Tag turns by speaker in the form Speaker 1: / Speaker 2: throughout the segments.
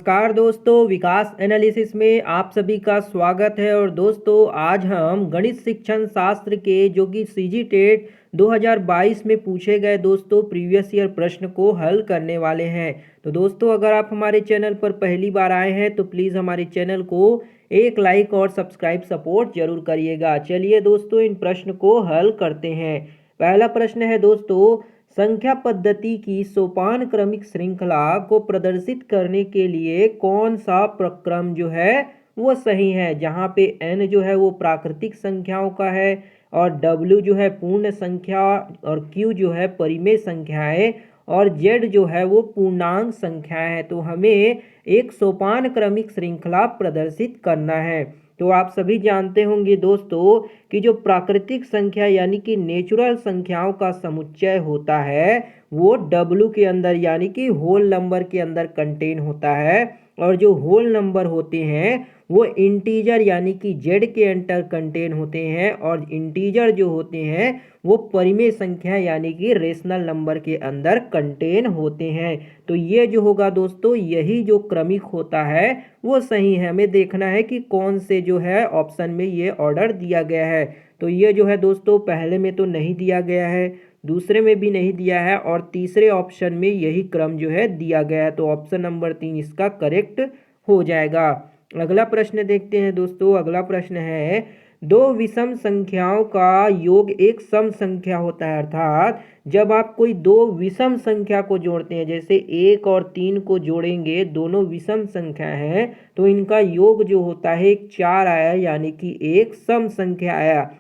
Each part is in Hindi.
Speaker 1: नमस्कार दोस्तों, विकास एनालिसिस में आप सभी का स्वागत है। और दोस्तों आज हम गणित शिक्षण शास्त्र के जो कि सीजी टेट 2022 में पूछे गए दोस्तों प्रीवियस ईयर प्रश्न को हल करने वाले हैं। तो दोस्तों अगर आप हमारे चैनल पर पहली बार आए हैं तो प्लीज़ हमारे चैनल को एक लाइक और सब्सक्राइब सपोर्ट जरूर करिएगा। चलिए दोस्तों इन प्रश्न को हल करते हैं। पहला प्रश्न है दोस्तों, संख्या पद्धति की सोपान क्रमिक श्रृंखला को प्रदर्शित करने के लिए कौन सा प्रक्रम जो है वो सही है, जहाँ पे n जो है वो प्राकृतिक संख्याओं का है और w जो है पूर्ण संख्या और q जो है परिमेय संख्याएं और z जो है वो पूर्णांक संख्याएं है। तो हमें एक सोपान क्रमिक श्रृंखला प्रदर्शित करना है। तो आप सभी जानते होंगे दोस्तों कि जो प्राकृतिक संख्या यानी कि नेचुरल संख्याओं का समुच्चय होता है वो W के अंदर यानी कि होल नंबर के अंदर कंटेन होता है, और जो होल नंबर होते हैं वो इंटीजर यानी कि Z के अंदर कंटेन होते हैं, और इंटीजर जो होते हैं वो परिमेय संख्या यानी कि रेशनल नंबर के अंदर कंटेन होते हैं। तो ये जो होगा दोस्तों, यही जो क्रमिक होता है वो सही है। हमें देखना है कि कौन से जो है ऑप्शन में ये ऑर्डर दिया गया है। तो ये जो है दोस्तों पहले में तो नहीं दिया गया है, दूसरे में भी नहीं दिया है, और तीसरे ऑप्शन में यही क्रम जो है दिया गया है। तो ऑप्शन नंबर 3 इसका करेक्ट हो जाएगा। अगला प्रश्न देखते हैं दोस्तों। अगला प्रश्न है, दो विषम संख्याओं का योग एक सम संख्या होता है। अर्थात जब आप कोई दो विषम संख्या को जोड़ते हैं, जैसे 1 और 3 को जोड़ेंगे, दोनों विषम संख्या हैं, तो इनका योग जो होता है एक 4 आया यानी कि एक सम संख्या आया।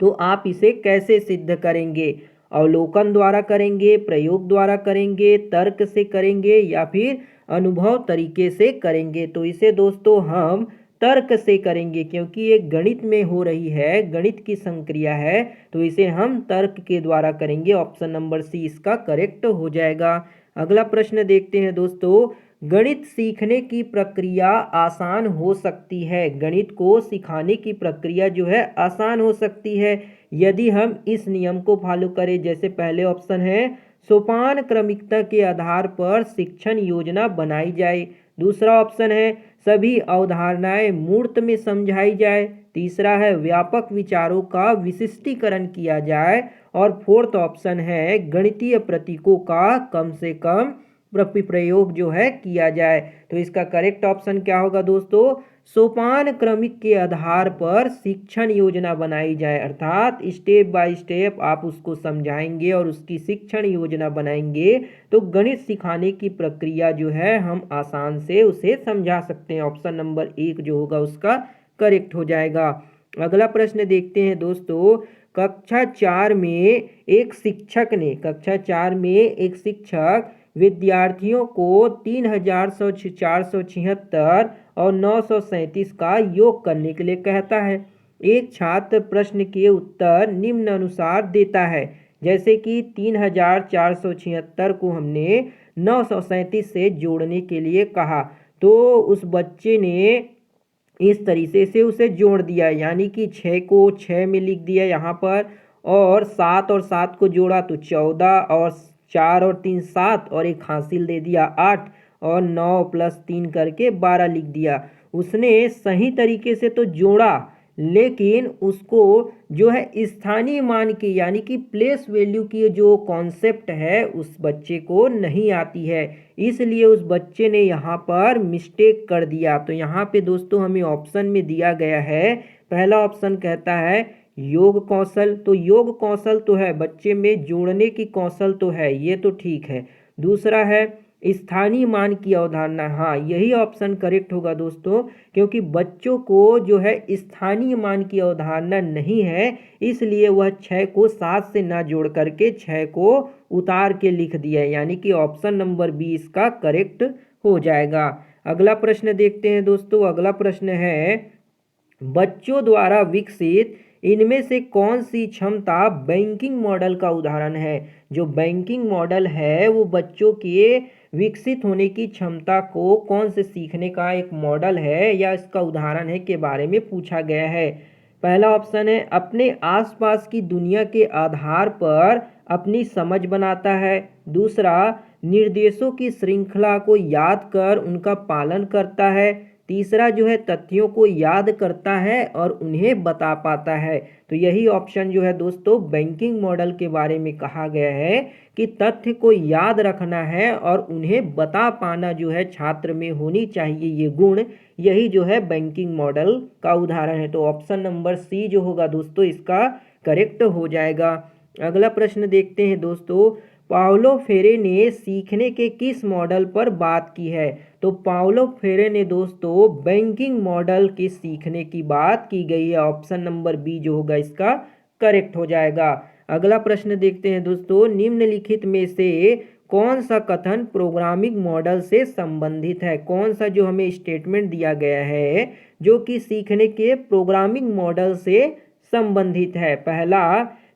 Speaker 1: तो आप इसे कैसे सिद्ध करेंगे? अवलोकन द्वारा करेंगे, प्रयोग द्वारा करेंगे, तर्क से करेंगे या फिर अनुभव तरीके से करेंगे? तो इसे दोस्तों हम तर्क से करेंगे, क्योंकि ये गणित में हो रही है, गणित की संक्रिया है, तो इसे हम तर्क के द्वारा करेंगे। ऑप्शन नंबर सी इसका करेक्ट हो जाएगा। अगला प्रश्न देखते हैं दोस्तों, गणित सीखने की प्रक्रिया आसान हो सकती है। गणित को सिखाने की प्रक्रिया जो है आसान हो सकती है यदि हम इस नियम को फॉलो करें। जैसे पहले ऑप्शन है, सोपान क्रमिकता के आधार पर शिक्षण योजना बनाई जाए। दूसरा ऑप्शन है, सभी अवधारणाएं मूर्त में समझाई जाए। तीसरा है, व्यापक विचारों का विशिष्टीकरण किया जाए। और फोर्थ ऑप्शन है, गणितीय प्रतीकों का कम से कम प्रयोग जो है किया जाए। तो इसका करेक्ट ऑप्शन क्या होगा दोस्तों? सोपान क्रमिक के आधार पर शिक्षण योजना बनाई जाए। अर्थात स्टेप बाय स्टेप आप उसको समझाएंगे और उसकी शिक्षण योजना बनाएंगे, तो गणित सिखाने की प्रक्रिया जो है हम आसान से उसे समझा सकते हैं। ऑप्शन नंबर 1 जो होगा उसका करेक्ट हो जाएगा। अगला प्रश्न देखते हैं दोस्तों, कक्षा 4 में एक शिक्षक विद्यार्थियों को 3476 और 937 का योग करने के लिए कहता है। एक छात्र प्रश्न के उत्तर निम्न अनुसार देता है, जैसे कि 3476 को हमने 937 से जोड़ने के लिए कहा, तो उस बच्चे ने इस तरीके से उसे जोड़ दिया, यानी कि 6 को 6 में लिख दिया यहाँ पर, और 7 और 7 को जोड़ा तो 14, और 4 और 3 7, और एक हासिल दे दिया 8, और 9 + 3 करके 12 लिख दिया। उसने सही तरीके से तो जोड़ा, लेकिन उसको जो है स्थानीय मान की यानी कि प्लेस वैल्यू की जो कॉन्सेप्ट है उस बच्चे को नहीं आती है, इसलिए उस बच्चे ने यहाँ पर मिस्टेक कर दिया। तो यहाँ पे दोस्तों हमें ऑप्शन में दिया गया है, पहला ऑप्शन कहता है योग कौशल। तो योग कौशल तो है, बच्चे में जोड़ने की कौशल तो है, ये तो ठीक है। दूसरा है स्थानीय मान की अवधारणा। हाँ, यही ऑप्शन करेक्ट होगा दोस्तों, क्योंकि बच्चों को जो है स्थानीय मान की अवधारणा नहीं है, इसलिए वह 6 को 7 से ना जोड़ करके 6 को उतार के लिख दिया, यानी कि ऑप्शन नंबर बी इसका करेक्ट हो जाएगा। अगला प्रश्न देखते हैं दोस्तों। अगला प्रश्न है, बच्चों द्वारा विकसित इनमें से कौन सी क्षमता बैंकिंग मॉडल का उदाहरण है? जो बैंकिंग मॉडल है वो बच्चों के विकसित होने की क्षमता को कौन से सीखने का एक मॉडल है या इसका उदाहरण है के बारे में पूछा गया है। पहला ऑप्शन है, अपने आसपास की दुनिया के आधार पर अपनी समझ बनाता है। दूसरा, निर्देशों की श्रृंखला को याद कर उनका पालन करता है। तीसरा जो है तथ्यों को याद करता है और उन्हें बता पाता है। तो यही ऑप्शन जो है दोस्तों बैंकिंग मॉडल के बारे में कहा गया है कि तथ्य को याद रखना है और उन्हें बता पाना जो है छात्र में होनी चाहिए ये गुण। यही जो है बैंकिंग मॉडल का उदाहरण है। तो ऑप्शन नंबर सी जो होगा दोस्तों इसका करेक्ट हो जाएगा। अगला प्रश्न देखते हैं दोस्तों, पाउलो फेरे ने सीखने के किस मॉडल पर बात की है। तो पाउलो फेरे ने दोस्तों बैंकिंग मॉडल के सीखने की बात की गई है। ऑप्शन नंबर बी जो होगा इसका करेक्ट हो जाएगा। अगला प्रश्न देखते हैं दोस्तों, निम्नलिखित में से कौन सा कथन प्रोग्रामिंग मॉडल से संबंधित है। कौन सा जो हमें स्टेटमेंट दिया गया है जो कि सीखने के प्रोग्रामिंग मॉडल से संबंधित है। पहला,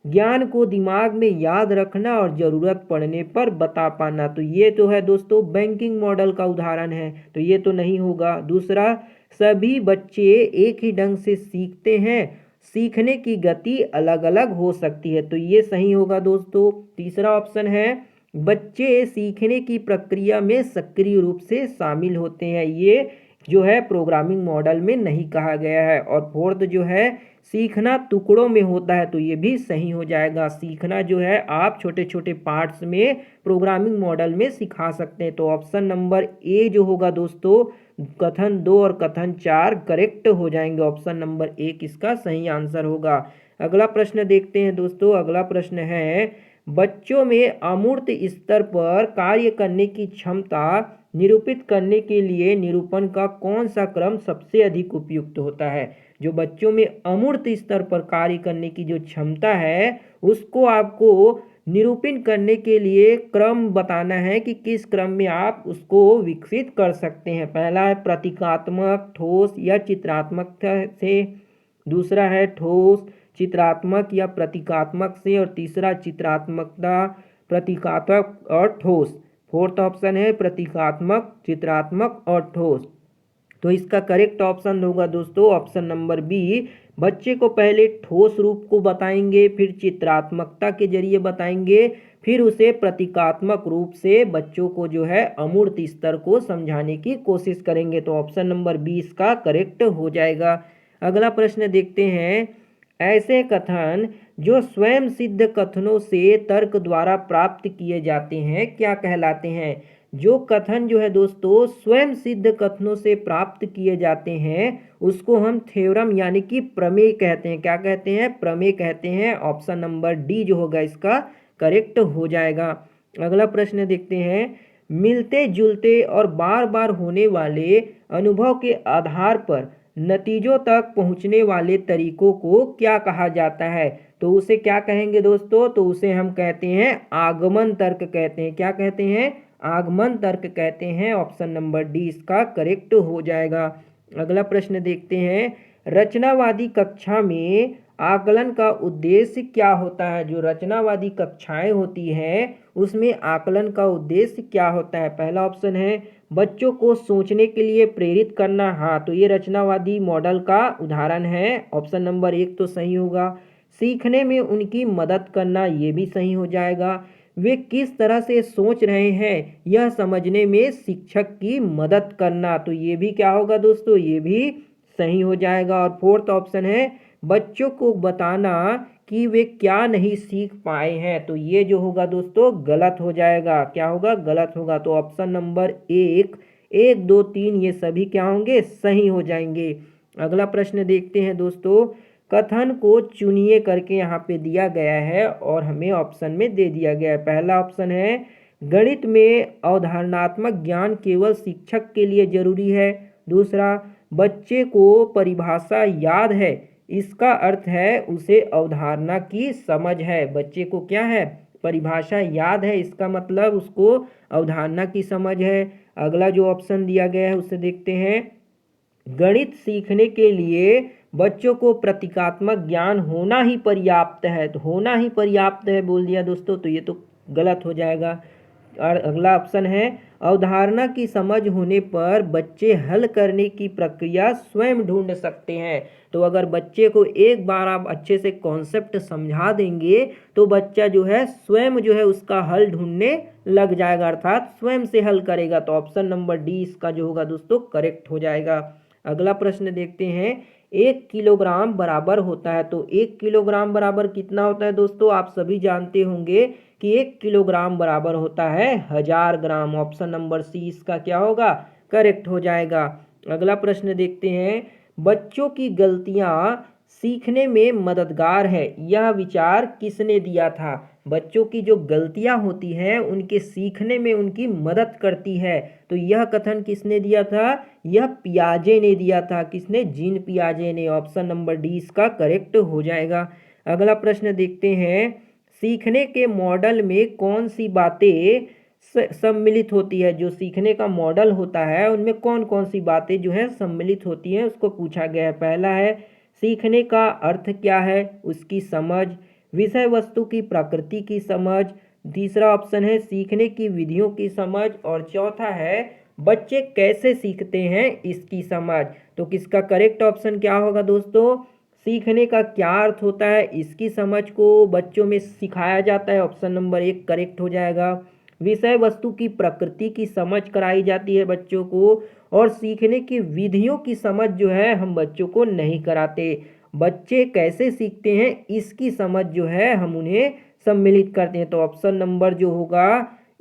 Speaker 1: ज्ञान को दिमाग में याद रखना और ज़रूरत पड़ने पर बता पाना। तो ये तो है दोस्तों बैंकिंग मॉडल का उदाहरण है, तो ये तो नहीं होगा। दूसरा, सभी बच्चे एक ही ढंग से सीखते हैं, सीखने की गति अलग अलग हो सकती है। तो ये सही होगा दोस्तों। तीसरा ऑप्शन है, बच्चे सीखने की प्रक्रिया में सक्रिय रूप से शामिल होते हैं। ये जो है प्रोग्रामिंग मॉडल में नहीं कहा गया है। और फोर्थ जो है, सीखना टुकड़ों में होता है। तो ये भी सही हो जाएगा। सीखना जो है आप छोटे छोटे पार्ट्स में प्रोग्रामिंग मॉडल में सिखा सकते हैं। तो ऑप्शन नंबर ए जो होगा दोस्तों कथन 2 और कथन 4 करेक्ट हो जाएंगे। ऑप्शन नंबर 1 इसका सही आंसर होगा। अगला प्रश्न देखते हैं दोस्तों। अगला प्रश्न है, बच्चों में अमूर्त स्तर पर कार्य करने की क्षमता निरूपित करने के लिए निरूपण का कौन सा क्रम सबसे अधिक उपयुक्त होता है। जो बच्चों में अमूर्त स्तर पर कार्य करने की जो क्षमता है उसको आपको निरूपण करने के लिए क्रम बताना है कि किस क्रम में आप उसको विकसित कर सकते हैं। पहला है प्रतीकात्मक, ठोस या चित्रात्मक से। दूसरा है ठोस, चित्रात्मक या प्रतीकात्मक से। और तीसरा चित्रात्मकता, प्रतीकात्मक और ठोस। फोर्थ ऑप्शन है प्रतीकात्मक, चित्रात्मक और ठोस। तो इसका करेक्ट ऑप्शन होगा दोस्तों ऑप्शन नंबर बी। बच्चे को पहले ठोस रूप को बताएंगे, फिर चित्रात्मकता के जरिए बताएंगे, फिर उसे प्रतीकात्मक रूप से बच्चों को जो है अमूर्त स्तर को समझाने की कोशिश करेंगे। तो ऑप्शन नंबर बी इसका करेक्ट हो जाएगा। अगला प्रश्न देखते हैं, ऐसे कथन जो स्वयं सिद्ध कथनों से तर्क द्वारा प्राप्त किए जाते हैं क्या कहलाते हैं। जो कथन जो है दोस्तों स्वयं सिद्ध कथनों से प्राप्त किए जाते हैं उसको हम थ्योरम यानी कि प्रमेय कहते हैं। क्या कहते हैं, प्रमेय कहते हैं। ऑप्शन नंबर डी जो होगा इसका करेक्ट हो जाएगा। अगला प्रश्न देखते हैं, मिलते जुलते और बार बार होने वाले अनुभव के आधार पर नतीजों तक पहुंचने वाले तरीकों को क्या कहा जाता है। तो उसे क्या कहेंगे दोस्तों, तो उसे हम कहते हैं आगमन तर्क कहते हैं। क्या कहते हैं, आगमन तर्क कहते हैं। ऑप्शन नंबर डी इसका करेक्ट हो जाएगा। अगला प्रश्न देखते हैं, रचनावादी कक्षा में आकलन का उद्देश्य क्या होता है। जो रचनावादी कक्षाएं होती हैं उसमें आकलन का उद्देश्य क्या होता है। पहला ऑप्शन है बच्चों को सोचने के लिए प्रेरित करना। हाँ, तो ये रचनावादी मॉडल का उदाहरण है। ऑप्शन नंबर 1 तो सही होगा। सीखने में उनकी मदद करना, ये भी सही हो जाएगा। वे किस तरह से सोच रहे हैं यह समझने में शिक्षक की मदद करना, तो ये भी क्या होगा दोस्तों, ये भी सही हो जाएगा। और फोर्थ ऑप्शन है बच्चों को बताना कि वे क्या नहीं सीख पाए हैं, तो ये जो होगा दोस्तों गलत हो जाएगा। क्या होगा, गलत होगा। तो ऑप्शन नंबर 1, 1, 2, 3 ये सभी क्या होंगे, सही हो जाएंगे। अगला प्रश्न देखते हैं दोस्तों, कथन को चुनिए करके यहाँ पे दिया गया है और हमें ऑप्शन में दे दिया गया है। पहला ऑप्शन है गणित में अवधारणात्मक ज्ञान केवल शिक्षक के लिए जरूरी है। दूसरा, बच्चे को परिभाषा याद है, इसका अर्थ है उसे अवधारणा की समझ है। बच्चे को क्या है, परिभाषा याद है, इसका मतलब उसको अवधारणा की समझ है। अगला जो ऑप्शन दिया गया है उसे देखते हैं, गणित सीखने के लिए बच्चों को प्रतीकात्मक ज्ञान होना ही पर्याप्त है। तो होना ही पर्याप्त है बोल दिया दोस्तों, तो ये तो गलत हो जाएगा। और अगला ऑप्शन है अवधारणा की समझ होने पर बच्चे हल करने की प्रक्रिया स्वयं ढूंढ सकते हैं। तो अगर बच्चे को एक बार आप अच्छे से कॉन्सेप्ट समझा देंगे तो बच्चा जो है स्वयं जो है उसका हल ढूंढने लग जाएगा, अर्थात स्वयं से हल करेगा। तो ऑप्शन नंबर डी इसका जो होगा दोस्तों करेक्ट हो जाएगा। अगला प्रश्न देखते हैं, 1 किलोग्राम बराबर होता है। तो 1 किलोग्राम बराबर कितना होता है दोस्तों, आप सभी जानते होंगे कि 1 किलोग्राम बराबर होता है 1000 ग्राम। ऑप्शन नंबर सी इसका क्या होगा, करेक्ट हो जाएगा। अगला प्रश्न देखते हैं, बच्चों की गलतियां सीखने में मददगार है, यह विचार किसने दिया था। बच्चों की जो गलतियां होती हैं उनके सीखने में उनकी मदद करती है, तो यह कथन किसने दिया था, यह पियाजे ने दिया था। किसने, जीन पियाजे ने। ऑप्शन नंबर डी इसका करेक्ट हो जाएगा। अगला प्रश्न देखते हैं, सीखने के मॉडल में कौन सी बातें सम्मिलित होती है। जो सीखने का मॉडल होता है उनमें कौन कौन सी बातें जो है सम्मिलित होती हैं उसको पूछा गया है। पहला है सीखने का अर्थ क्या है, उसकी समझ, विषय वस्तु की प्रकृति की समझ, तीसरा ऑप्शन है सीखने की विधियों की समझ, और चौथा है बच्चे कैसे सीखते हैं इसकी समझ। तो किसका करेक्ट ऑप्शन क्या होगा दोस्तों, सीखने का क्या अर्थ होता है इसकी समझ को बच्चों में सिखाया जाता है। ऑप्शन नंबर 1 करेक्ट हो जाएगा। विषय वस्तु की प्रकृति की समझ कराई जाती है बच्चों को, और सीखने की विधियों की समझ जो है हम बच्चों को नहीं कराते। बच्चे कैसे सीखते हैं इसकी समझ जो है हम उन्हें सम्मिलित करते हैं। तो ऑप्शन नंबर जो होगा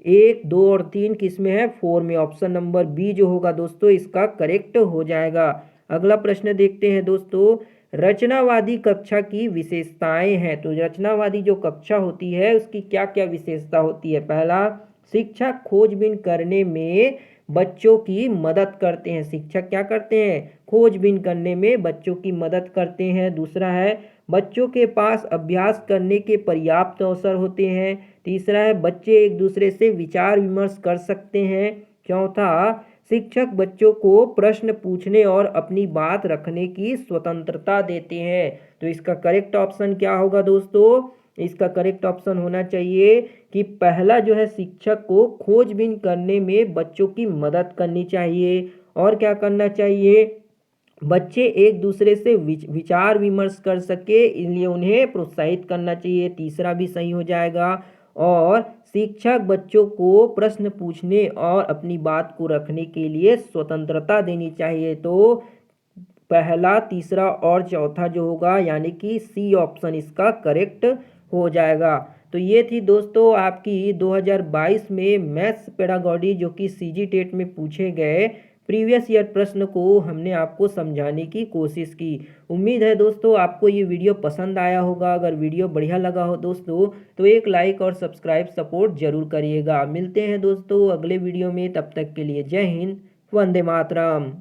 Speaker 1: 1, 2 और 3 किस में है, 4 में। ऑप्शन नंबर बी जो होगा दोस्तों इसका करेक्ट हो जाएगा। अगला प्रश्न देखते हैं दोस्तों, रचनावादी कक्षा की विशेषताएं हैं। तो रचनावादी जो कक्षा होती है उसकी क्या क्या विशेषता होती है। पहला, शिक्षक खोजबीन करने में बच्चों की मदद करते हैं। शिक्षक क्या करते हैं, खोजबीन करने में बच्चों की मदद करते हैं। दूसरा है बच्चों के पास अभ्यास करने के पर्याप्त अवसर होते हैं। तीसरा है बच्चे एक दूसरे से विचार विमर्श कर सकते हैं। चौथा, शिक्षक बच्चों को प्रश्न पूछने और अपनी बात रखने की स्वतंत्रता देते हैं। तो इसका करेक्ट ऑप्शन क्या होगा दोस्तों, इसका करेक्ट ऑप्शन होना चाहिए कि पहला जो है शिक्षक को खोजबीन करने में बच्चों की मदद करनी चाहिए, और क्या करना चाहिए, बच्चे एक दूसरे से विचार विमर्श कर सके इसलिए उन्हें प्रोत्साहित करना चाहिए। तीसरा भी सही हो जाएगा। और शिक्षक बच्चों को प्रश्न पूछने और अपनी बात को रखने के लिए स्वतंत्रता देनी चाहिए। तो पहला, तीसरा और चौथा जो होगा यानी कि सी ऑप्शन इसका करेक्ट हो जाएगा। तो ये थी दोस्तों आपकी 2022 में मैथ्स पेडागॉजी जो कि सीजी टेट में पूछे गए प्रीवियस ईयर प्रश्न को हमने आपको समझाने की कोशिश की। उम्मीद है दोस्तों आपको ये वीडियो पसंद आया होगा। अगर वीडियो बढ़िया लगा हो दोस्तों तो एक लाइक और सब्सक्राइब सपोर्ट जरूर करिएगा। मिलते हैं दोस्तों अगले वीडियो में, तब तक के लिए जय हिंद, वंदे मातरम।